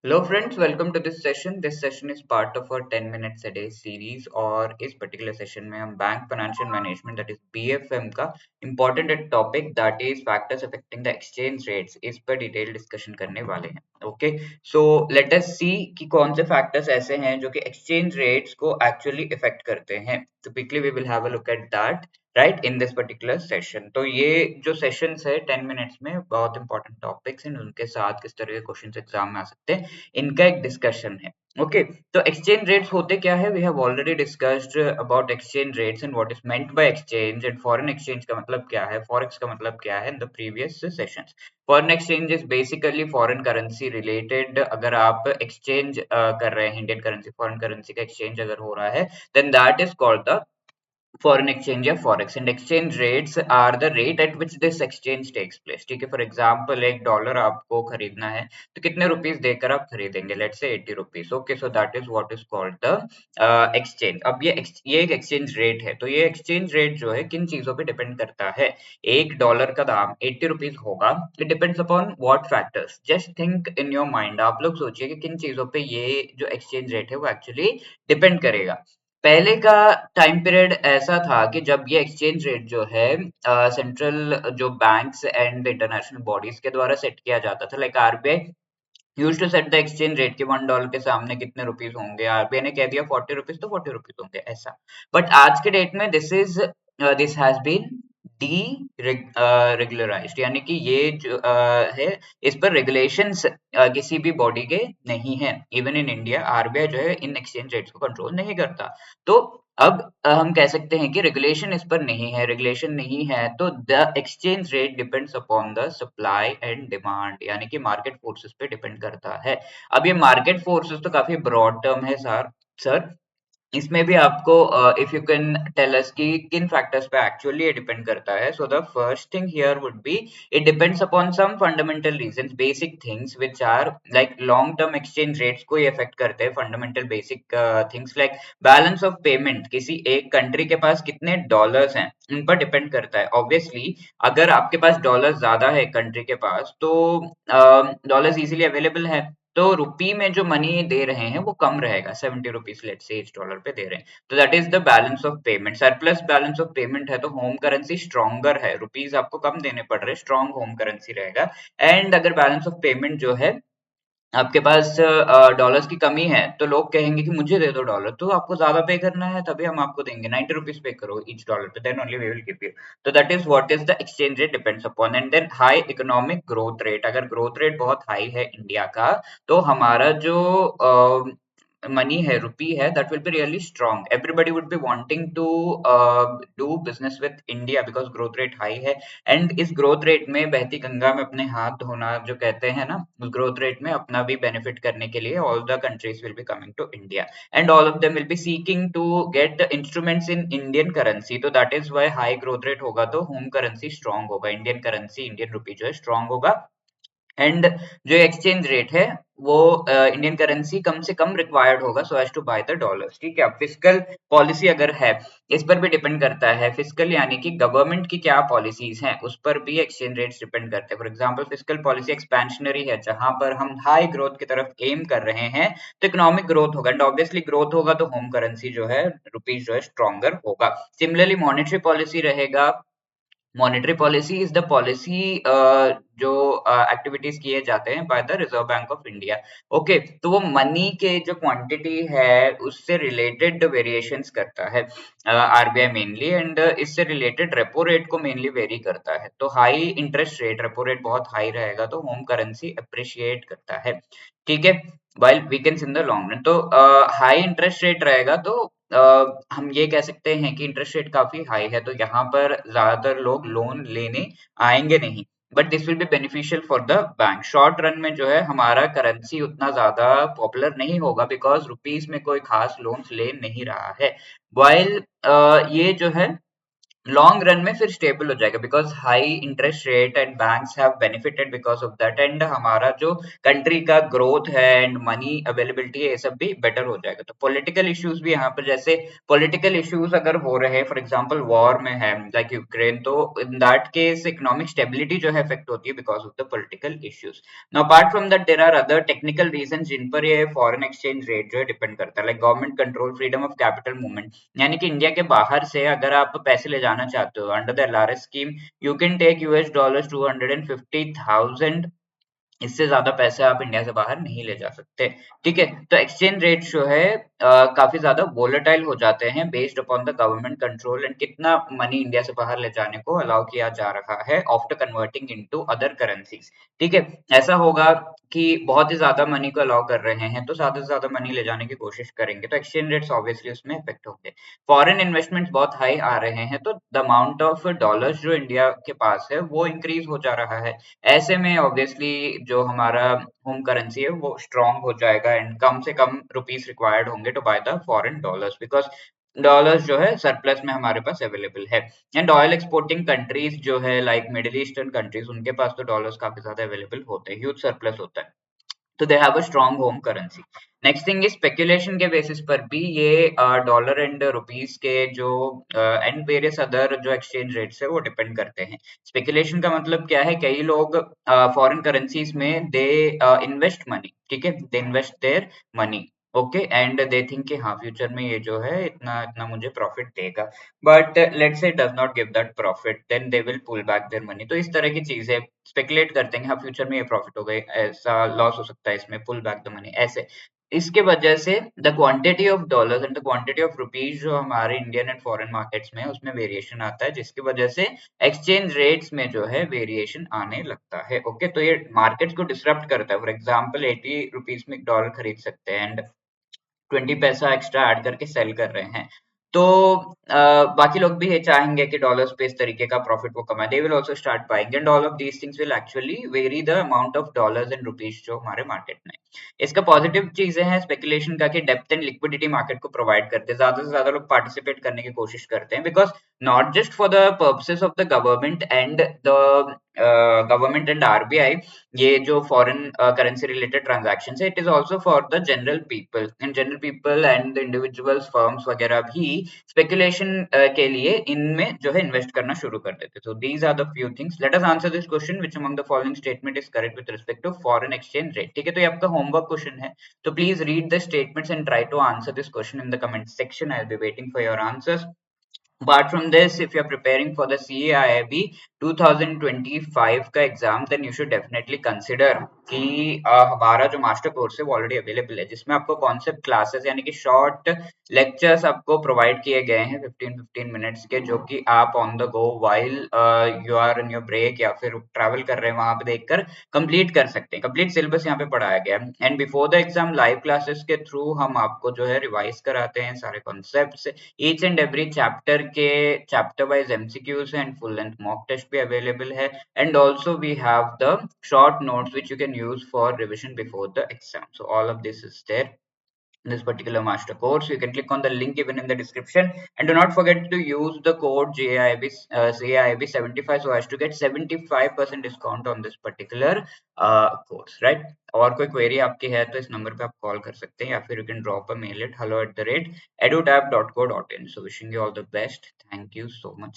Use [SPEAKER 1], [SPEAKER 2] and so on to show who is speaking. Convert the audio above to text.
[SPEAKER 1] Hello friends, welcome to this session. This session is part of our 10 minutes a day series और इस particular session में हम bank financial management that is BFM का important topic that is factors affecting the exchange rates इस पर detail discussion करने वाले हैं. Okay, so let us see कि कौन से factors ऐसे हैं जो कि exchange rates को actually affect करते हैं. So quickly we will have a look at that. Right in this particular session. तो ये जो सेशंस है 10 मिनट्स में बहुत इंपॉर्टेंट टॉपिक्स हैं उनके साथ किस तरह के क्वेश्चंस एग्जाम में आ सकते हैं इनका एक डिस्कशन है. ओके, तो एक्सचेंज रेट्स होते क्या है? We have already discussed about exchange rates and what is meant by exchange and foreign exchange का मतलब क्या है, फॉरेक्स का मतलब क्या है in the previous sessions. Foreign exchange is basically foreign currency related. अगर आप एक्सचेंज कर रहे हैं इंडियन करेंसी फॉरेन करेंसी का एक्सचेंज अगर हो रहा है then that is called the foreign exchange या forex. And exchange rates are the rate at which this exchange takes place. ठीक है, फॉर एग्जांपल $1 आपको खरीदना है तो कितने रुपीस देकर आप खरीदेंगे? Let's say 80 rupees. Okay, so that is what is called the exchange. अब ये एक एक्सचेंज रेट है. तो ये एक्सचेंज रेट जो है किन चीजों पे डिपेंड करता है? $1 का दाम 80 रुपीस होगा. It depends upon what factors. Just think in your mind. आप लोग सोचिए कि किन चीजों पे ये जो एक्सचेंज रेट है वो एक्चुअली डिपेंड करेगा. पहले का टाइम पीरियड ऐसा था कि जब ये एक्सचेंज रेट जो है सेंट्रल जो बैंक्स एंड इंटरनेशनल बॉडीज के द्वारा सेट किया जाता था. Like RBI used to set the exchange rate कि $1 के सामने कितने रुपीस होंगे. आरबीआई ने कह दिया 40 रुपीस तो 40 रुपीस होंगे, ऐसा. बट आज के डेट में this has been D regularised. यानी कि ये जो है इस पर रेगुलेशंस किसी भी बॉडी के नहीं है. इवन इन इंडिया आरबीआई जो है इन एक्सचेंज रेट्स को कंट्रोल नहीं करता. तो अब हम कह सकते हैं कि रेगुलेशन इस पर नहीं है. रेगुलेशन नहीं है तो the exchange rate depends upon the supply and demand. यानी कि मार्केट फोर्सेस पे डिपेंड करता है. अब ये मार्केट फोर्सेस तो काफी ब्रॉड टर्म है सर. इसमें भी आपको if you can tell us कि किन फैक्टर्स पे एक्चुअली ये डिपेंड करता है. So the first thing here would be it depends upon some fundamental reasons, basic things which are like long term exchange rates को ये अफेक्ट करते हैं. Fundamental basic things like balance of payment. किसी एक country के पास कितने dollars हैं उन पर डिपेंड करता है. ऑब्वियसली अगर आपके पास डॉलर ज्यादा है कंट्री के पास तो डॉलर्स इजीली अवेलेबल है तो रुपी में जो मनी दे रहे हैं वो कम रहेगा. 70 रुपीज लेट्स से इस डॉलर पे दे रहे हैं. तो that is the balance of payment. Surplus balance of payment है तो होम करेंसी स्ट्रॉन्गर है. रुपीज आपको कम देने पड़ रहे, स्ट्रॉन्ग होम करेंसी रहेगा. एंड अगर बैलेंस ऑफ पेमेंट जो है आपके पास डॉलर्स की कमी है तो लोग कहेंगे कि मुझे दे दो डॉलर. तो आपको ज्यादा पे करना है तभी हम आपको देंगे. 90 रुपीज पे करो ईच डॉलर पे, then only we will give you. तो that is what is the exchange rate depends upon. And then high economic growth rate. अगर ग्रोथ रेट बहुत हाई है इंडिया का तो हमारा जो मनी है, रुपी है, that will be really strong. Everybody would be wanting to do business with India because growth rate high है. एंड इस ग्रोथ रेट में बहती गंगा में अपने हाथ धोना जो कहते हैं ना, उस ग्रोथ रेट में अपना भी बेनिफिट करने के लिए all the countries will be coming to India and all of them will be seeking to get the instruments in Indian currency. तो that is why high growth rate होगा तो home currency strong होगा. Indian currency Indian rupee जो है strong होगा. And जो exchange rate है वो इंडियन करेंसी कम से कम रिक्वायर्ड होगा so as to buy the dollars. ठीक है, अब फिस्कल पॉलिसी अगर है इस पर भी डिपेंड करता है. फिस्कल यानी कि गवर्नमेंट की क्या पॉलिसीज हैं उस पर भी एक्सचेंज रेट्स डिपेंड करते हैं. For example fiscal policy expansionary है जहां पर हम हाई ग्रोथ की तरफ एम कर रहे हैं तो इकोनॉमिक ग्रोथ होगा. एंड ऑब्वियसली ग्रोथ होगा तो होम करेंसी जो है रुपीज जो है स्ट्रॉन्गर होगा. सिमिलरली मॉनेटरी पॉलिसी रहेगा. Monetary policy is the policy जो एक्टिविटीज किए जाते हैं by the reserve bank of India. Okay, तो वो मनी के जो क्वांटिटी है उससे रिलेटेड वेरिएशंस करता है आरबीआई मेनली. एंड इससे रिलेटेड रेपो रेट को मेनली वेरी करता है. तो high interest rate, repo rate बहुत हाई रहेगा तो होम करेंसी अप्रिशिएट करता है. ठीक है, while weakens in the long run. तो हाई इंटरेस्ट रेट रहेगा तो हम ये कह सकते हैं कि इंटरेस्ट रेट काफी हाई है तो यहाँ पर ज्यादातर लोग लोन लेने आएंगे नहीं. But this will be beneficial for the bank. Short run में जो है हमारा करेंसी उतना ज्यादा पॉपुलर नहीं होगा बिकॉज रुपीज में कोई खास लोन्स ले नहीं रहा है. वाइल ये जो है लॉन्ग रन में फिर स्टेबल हो जाएगा, because high interest rate and banks have benefited because of that, and हमारा जो कंट्री का ग्रोथ है एंड मनी अवेलेबिलिटी है ये सब भी बेटर हो जाएगा। तो पॉलिटिकल इश्यूज भी यहाँ पर, जैसे पॉलिटिकल इश्यूज अगर हो रहे हैं फॉर एग्जांपल वॉर में है लाइक यूक्रेन, तो in that case economic stability जो है अफेक्ट होती है because of the political issues. Now apart from that there are other technical reason जिन पर ये फॉरेन एक्सचेंज रेट जो है डिपेंड करता है, like government control, freedom of capital movement, यानी कि इंडिया के बाहर से अगर आप पैसे ले जाना चाहते हो under the LRS scheme, you can take US dollars 250,000, इससे ज्यादा पैसे आप इंडिया से बाहर नहीं ले जा सकते। ठीक है, तो एक्सचेंज रेट जो है काफी ज्यादा वोलेटाइल हो जाते हैं based upon the government control and कितना मनी इंडिया से बाहर ले जाने को अलाउ किया जा रहा है after converting into other currencies. ठीक है, ऐसा होगा कि बहुत ही ज्यादा मनी को अलाउ कर रहे हैं तो ज्यादा से ज्यादा मनी ले जाने की कोशिश करेंगे, तो एक्सचेंज रेट्स ऑब्वियसली उसमें इफेक्ट होंगे। फॉरेन इन्वेस्टमेंट्स बहुत हाई आ रहे हैं तो द अमाउंट ऑफ डॉलर्स जो इंडिया के पास है वो इंक्रीज हो जा रहा है। ऐसे में ऑब्वियसली जो हमारा होम करेंसी है वो स्ट्रांग हो जाएगा एंड कम से कम रुपीस रिक्वायर्ड होंगे to buy the foreign dollars, because dollars जो है सरप्लस में हमारे पास अवेलेबल है। एंड ऑयल एक्सपोर्टिंग कंट्रीज जो है लाइक मिडिल ईस्टर्न कंट्रीज, उनके पास तो डॉलर्स काफी ज्यादा अवेलेबल होते हैं, ह्यूज सरप्लस होता है, तो they have a strong home currency. Next thing is speculation के बेसिस पर भी ये डॉलर एंड रुपीस के जो एंड वेरियस अदर जो एक्सचेंज रेट्स है वो डिपेंड करते हैं। स्पेकुलेशन का मतलब क्या है, कई लोग फॉरेन करेंसीज में दे इन्वेस्ट मनी, ठीक है, they invest their money, okay, and they think कि हाँ फ्यूचर में ये जो है इतना इतना मुझे प्रॉफिट देगा, but let's say does not give that profit, then they will pull back their money. तो इस तरह की चीजें स्पेकुलेट करते हैं, हाँ फ्यूचर में ये प्रॉफिट हो गए, ऐसा लॉस हो सकता है इसमें, पुल बैक द मनी ऐसे। इसके वजह से the quantity of dollars and the quantity of rupees जो हमारे इंडियन एंड फॉरेन मार्केट्स में है उसमें वेरिएशन आता है, जिसकी वजह से एक्सचेंज रेट्स में जो है वेरिएशन आने लगता है। ओके, तो ये मार्केट्स को डिसरप्ट करता है। फॉर एग्जांपल 80 रुपीज में एक डॉलर खरीद सकते हैं एंड 20 पैसा एक्स्ट्रा ऐड करके सेल कर रहे हैं, तो बाकी लोग भी ये चाहेंगे कि डॉलर्स पे इस तरीके का प्रॉफिट वो कमाए, they will also start buying and all of these things will actually vary the amount of dollars and rupees जो हमारे मार्केट में। इसका पॉजिटिव चीजें हैं स्पेकुलेशन का कि डेप्थ एंड लिक्विडिटी मार्केट को प्रोवाइड करते हैं, ज्यादा से ज्यादा लोग पार्टिसिपेट करने की कोशिश करते हैं, because not just for the purposes of the government and RBI, ये जो फॉरेन करेंसी रिलेटेड ट्रांजैक्शन है, it is also for the general people and the individuals, firms वगैरह भी स्पेकुलेशन के लिए इनमें जो है इन्वेस्ट करना शुरू कर देते। So these are the few things, let us answer this question, which among the following statement is correct with respect to foreign exchange rate. ठीक है, तो ये आपका होमवर्क क्वेश्चन है, तो please read the statements and try to answer this question in the comment section, I will be waiting for your answers. Apart from this, if you're preparing for the CAIIB 2025 का exam, then you should definitely consider कि हमारा जो master course है वो already available है, जिसमें आपको concept classes यानी कि शॉर्ट लेक्चर्स आपको प्रोवाइड किए गए हैं 15-15 मिनट्स के, जो कि आप on the go while you are in your break या फिर ट्रैवल कर रहे हैं वहां पे देखकर कंप्लीट कर सकते हैं। कंप्लीट सिलेबस यहाँ पे पढ़ाया गया है and before the exam live classes के थ्रू हम आपको जो है रिवाइज कराते हैं सारे concepts, each and every chapter के chapter wise MCQs and full length mock test भी अवेलेबल है, and also we have the short notes which you can use for revision before the exam. So all of this is there in this particular master course. You can click on the link given in the description and do not forget to use the code GAIB 75 so as to get 75% discount on this particular course, right? और कोई query आपकी है तो इस number पे आप call कर सकते हैं या फिर you can drop a mail at hello@edutap.co.in. So wishing you all the best. Thank you so much.